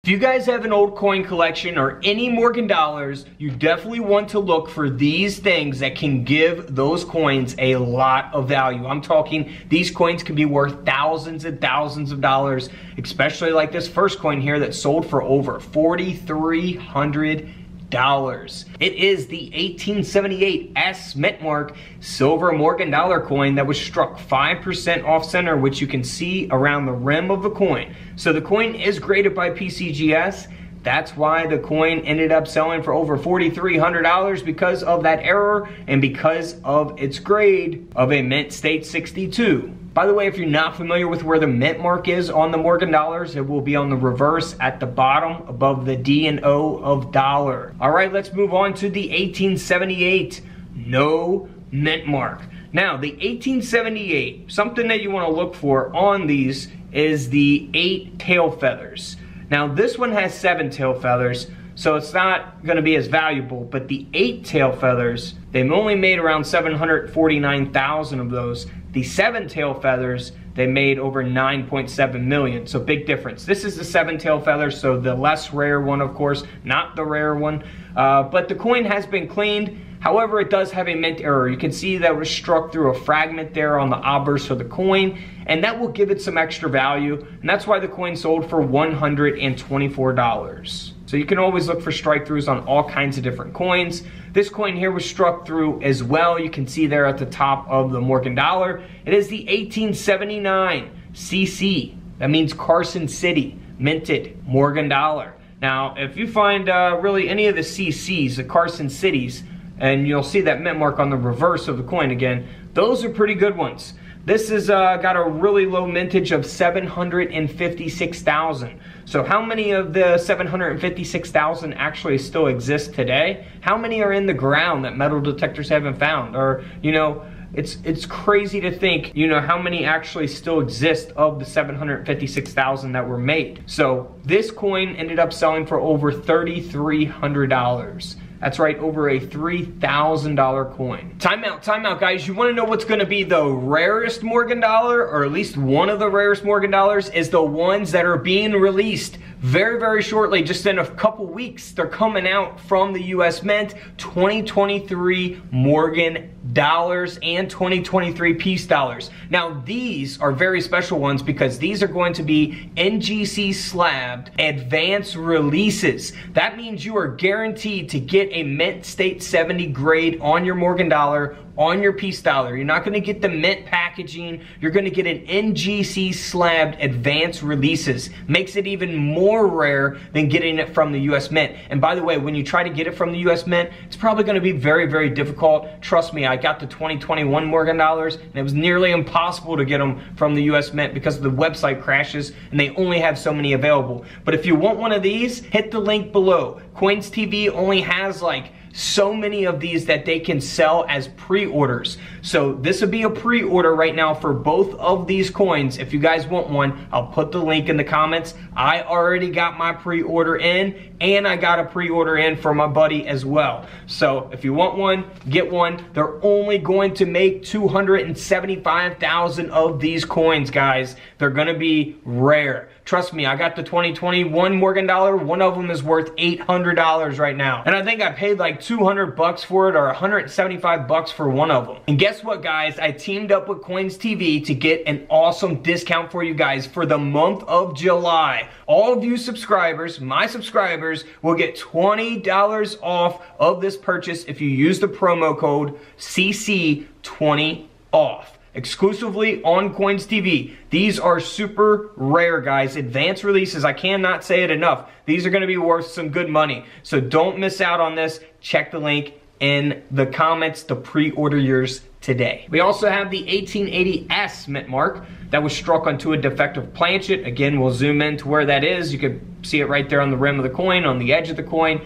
If you guys have an old coin collection or any Morgan dollars, you definitely want to look for these things that can give those coins a lot of value. I'm talking these coins can be worth thousands and thousands of dollars, especially like this first coin here that sold for over $4,300. It is the 1878 S mint mark silver Morgan dollar coin that was struck 5% off center, which you can see around the rim of the coin. So the coin is graded by PCGS. That's why the coin ended up selling for over $4,300, because of that error and because of its grade of a mint state 62. By the way, if you're not familiar with where the mint mark is on the Morgan dollars, it will be on the reverse at the bottom above the D and O of dollar. All right, let's move on to the 1878 no mint mark. Now, the 1878, something that you want to look for on these is the 8 tail feathers. Now, this one has 7 tail feathers, so it's not going to be as valuable, but the 8 tail feathers, they've only made around 749,000 of those. The 7 tail feathers, they made over 9.7 million, so big difference. This is the 7 tail feather, so the less rare one, of course, not the rare one. But the coin has been cleaned. However, it does have a mint error. You can see that it was struck through a fragment there on the obverse of the coin, and that will give it some extra value, and that's why the coin sold for $124. So you can always look for strike throughs on all kinds of different coins. This coin here was struck through as well. You can see there at the top of the Morgan dollar. It is the 1879 CC. That means Carson City, minted Morgan dollar. Now, if you find really any of the CCs, the Carson Cities, and you'll see that mint mark on the reverse of the coin again, those are pretty good ones. This has got a really low mintage of 756,000. So how many of the 756,000 actually still exist today? How many are in the ground that metal detectors haven't found? Or, you know, it's crazy to think, you know, how many actually still exist of the 756,000 that were made. So this coin ended up selling for over $3,300. That's right, over a $3,000 coin. Time out, guys. You want to know what's going to be the rarest Morgan dollar, or at least one of the rarest Morgan dollars, is the ones that are being released very, very shortly. Just in a couple weeks, they're coming out from the US Mint. 2023 Morgan dollars and 2023 peace dollars. Now, these are very special ones because these are going to be NGC slabbed advance releases. That means you are guaranteed to get a mint state 70 grade on your Morgan dollar, on your peace dollar. You're not going to get the mint packaging. You're going to get an NGC slabbed advance releases. Makes it even more rare than getting it from the US Mint. And by the way, when you try to get it from the US Mint, it's probably going to be very, very difficult. Trust me, I got the 2021 Morgan dollars, and it was nearly impossible to get them from the US Mint because the website crashes and they only have so many available. But if you want one of these, hit the link below. Coins TV only has like so many of these that they can sell as pre-orders. So this would be a pre-order right now for both of these coins. If you guys want one, I'll put the link in the comments. I already got my pre-order in, and I got a pre-order in for my buddy as well. So if you want one, get one. They're only going to make 275,000 of these coins, guys. They're gonna be rare. Trust me, I got the 2021 Morgan dollar. One of them is worth $800 right now. And I think I paid like 200 bucks for it, or 175 bucks for one of them. And guess what, guys? I teamed up with Coins TV to get an awesome discount for you guys for the month of July. All of you subscribers, my subscribers, will get $20 off of this purchase if you use the promo code CC20OFF. Exclusively on Coins TV. These are super rare, guys. Advanced releases. I cannot say it enough. These are going to be worth some good money. So don't miss out on this. Check the link in the comments to pre-order yours today. We also have the 1880S mint mark that was struck onto a defective planchet. Again, we'll zoom in to where that is. You can see it right there on the rim of the coin, on the edge of the coin.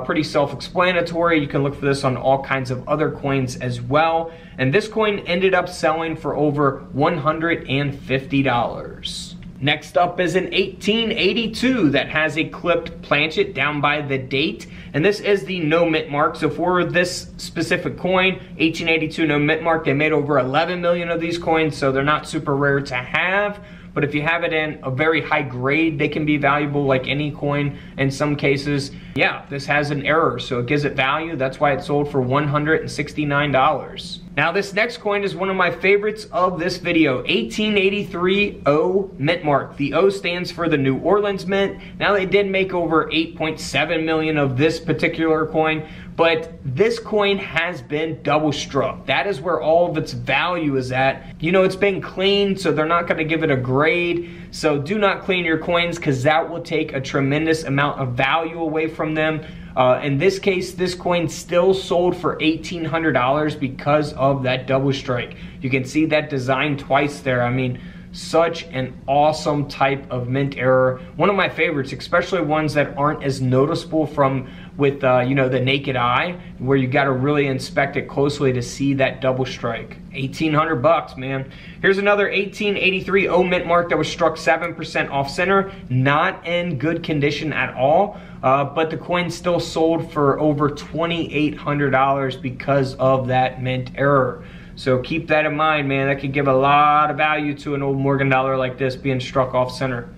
Pretty self-explanatory. You can look for this on all kinds of other coins as well. And this coin ended up selling for over $150. Next up is an 1882 that has a clipped planchet down by the date. And this is the no mint mark. So for this specific coin, 1882 no mint mark, they made over 11 million of these coins, so they're not super rare to have. but if you have it in a very high grade, they can be valuable like any coin in some cases. Yeah, this has an error, so it gives it value. That's why it sold for $169. Now this next coin is one of my favorites of this video, 1883 O mint mark. The O stands for the New Orleans Mint. Now they did make over 8.7 million of this particular coin, but this coin has been double struck. That is where all of its value is at. You know, it's been cleaned, so they're not gonna give it a grade. So do not clean your coins, because that will take a tremendous amount of value away from them. In this case, this coin still sold for $1,800 because of that double strike. You can see that design twice there. I mean, such an awesome type of mint error. One of my favorites, especially ones that aren't as noticeable with you know, the naked eye, where you got to really inspect it closely to see that double strike. 1,800 bucks, man. Here's another 1883 O mint mark that was struck 7% off center. Not in good condition at all, but the coin still sold for over $2,800 because of that mint error. So keep that in mind, man. That could give a lot of value to an old Morgan dollar like this being struck off center.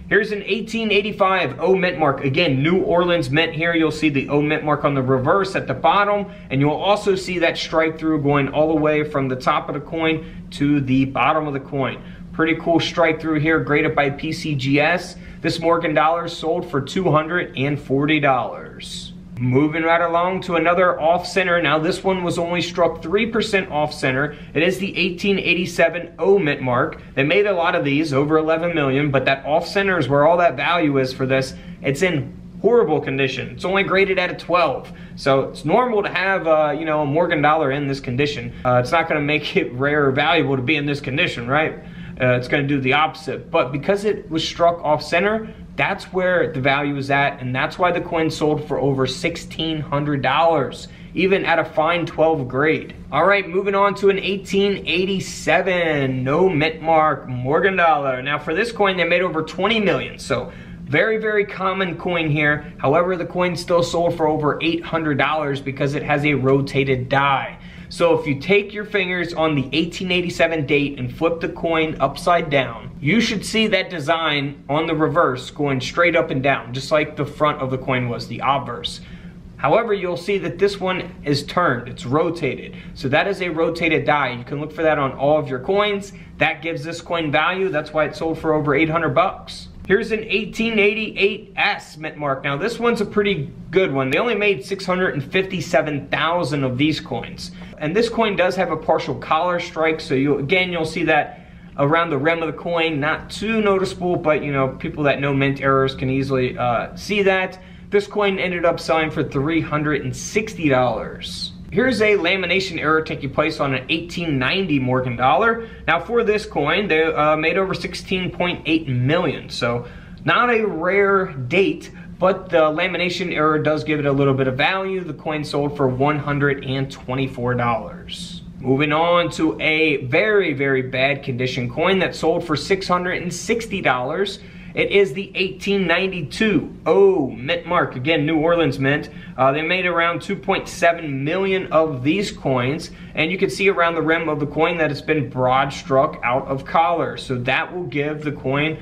Here's an 1885 O mint mark. Again, New Orleans Mint here. You'll see the O mint mark on the reverse at the bottom, and you'll also see that strike through going all the way from the top of the coin to the bottom of the coin. Pretty cool strike through here, graded by PCGS. This Morgan dollar sold for $240. Moving right along to another off center. Now this one was only struck 3% off center. It is the 1887 O mint mark. They made a lot of these, over 11 million, but that off center is where all that value is for this. It's in horrible condition. It's only graded at a 12. So it's normal to have you know, a Morgan dollar in this condition. It's not gonna make it rare or valuable to be in this condition, right? It's gonna do the opposite. But because it was struck off center, that's where the value is at, and that's why the coin sold for over $1,600, even at a fine 12 grade. All right, moving on to an 1887 no mint mark Morgan dollar. Now for this coin, they made over 20 million, so very, very common coin here. However, the coin still sold for over $800 because it has a rotated die. So if you take your fingers on the 1887 date and flip the coin upside down, you should see that design on the reverse going straight up and down, just like the front of the coin was, the obverse. However, you'll see that this one is turned, it's rotated. So that is a rotated die. You can look for that on all of your coins. That gives this coin value. That's why it sold for over 800 bucks. Here's an 1888 S mint mark. Now this one's a pretty good one. They only made 657,000 of these coins. And this coin does have a partial collar strike, so you'll see that around the rim of the coin. Not too noticeable, but you know, people that know mint errors can easily see that. This coin ended up selling for $360. Here's a lamination error taking place on an 1890 Morgan dollar. Now for this coin, they made over 16.8 million. So not a rare date, but the lamination error does give it a little bit of value. The coin sold for $124. Moving on to a very, very bad condition coin that sold for $660. It is the 1892 O mint mark. Again, New Orleans Mint. They made around 2.7 million of these coins, and you can see around the rim of the coin that it's been broad struck out of collar. So that will give the coin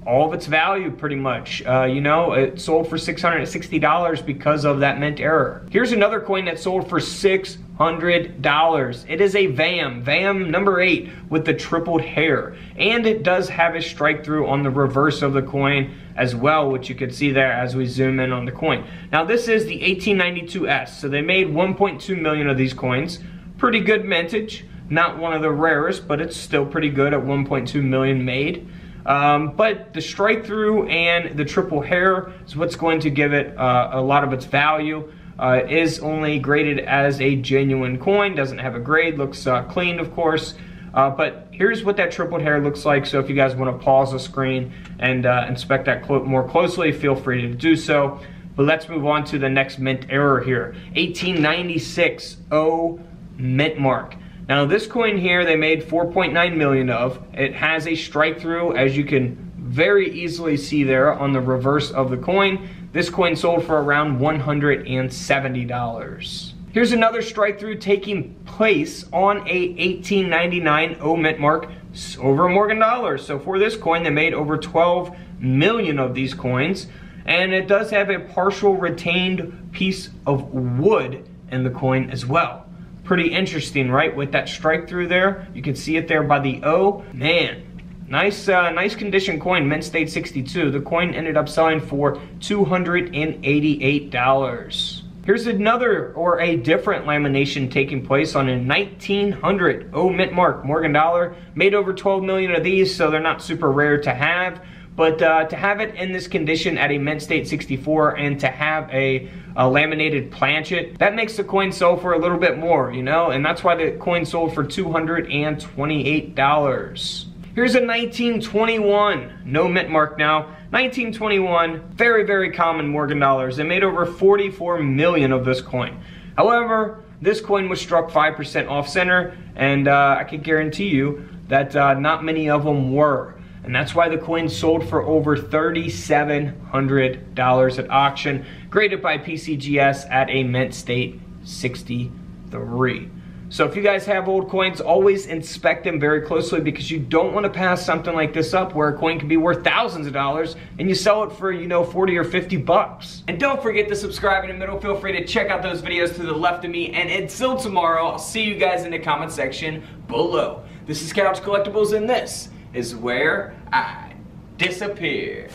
all of its value pretty much. You know, it sold for $660 because of that mint error. Here's another coin that sold for $600. It is a VAM number 8 with the tripled hair, and it does have a strike through on the reverse of the coin as well, which you can see there as we zoom in on the coin. Now this is the 1892 S, so they made 1.2 million of these coins. Pretty good vintage, not one of the rarest, but it's still pretty good at 1.2 million made. But the strike through and the triple hair is what's going to give it a lot of its value. It is only graded as a genuine coin, doesn't have a grade, looks clean of course. But here's what that tripled hair looks like. So if you guys want to pause the screen and inspect that more closely, feel free to do so. But let's move on to the next mint error here. 1896 O mint mark. Now this coin here, they made 4.9 million of. It has a strike through, as you can very easily see there on the reverse of the coin. This coin sold for around $170. Here's another strike through taking place on a 1899 O mint mark, over $1 So for this coin, they made over 12 million of these coins. And it does have a partial retained piece of wood in the coin as well. Pretty interesting, right? With that strike through there, you can see it there by the O. Man, nice condition coin, mint state 62. The coin ended up selling for $288. Here's another, or a different lamination taking place on a 1900 O mint mark, Morgan dollar. Made over 12 million of these, so they're not super rare to have. But to have it in this condition at a mint state 64 and to have a laminated planchet, that makes the coin sell for a little bit more, you know? And that's why the coin sold for $228. Here's a 1921, no mint mark now. 1921, very, very common Morgan dollars. They made over 44 million of this coin. However, this coin was struck 5% off center, and I can guarantee you that not many of them were. And that's why the coin sold for over $3,700 at auction, graded by PCGS at a mint state 63. So if you guys have old coins, always inspect them very closely, because you don't want to pass something like this up where a coin can be worth thousands of dollars and you sell it for, you know, 40 or 50 bucks. And don't forget to subscribe in the middle. Feel free to check out those videos to the left of me. And until tomorrow, I'll see you guys in the comment section below. This is Couch Collectibles, and this is where I disappear.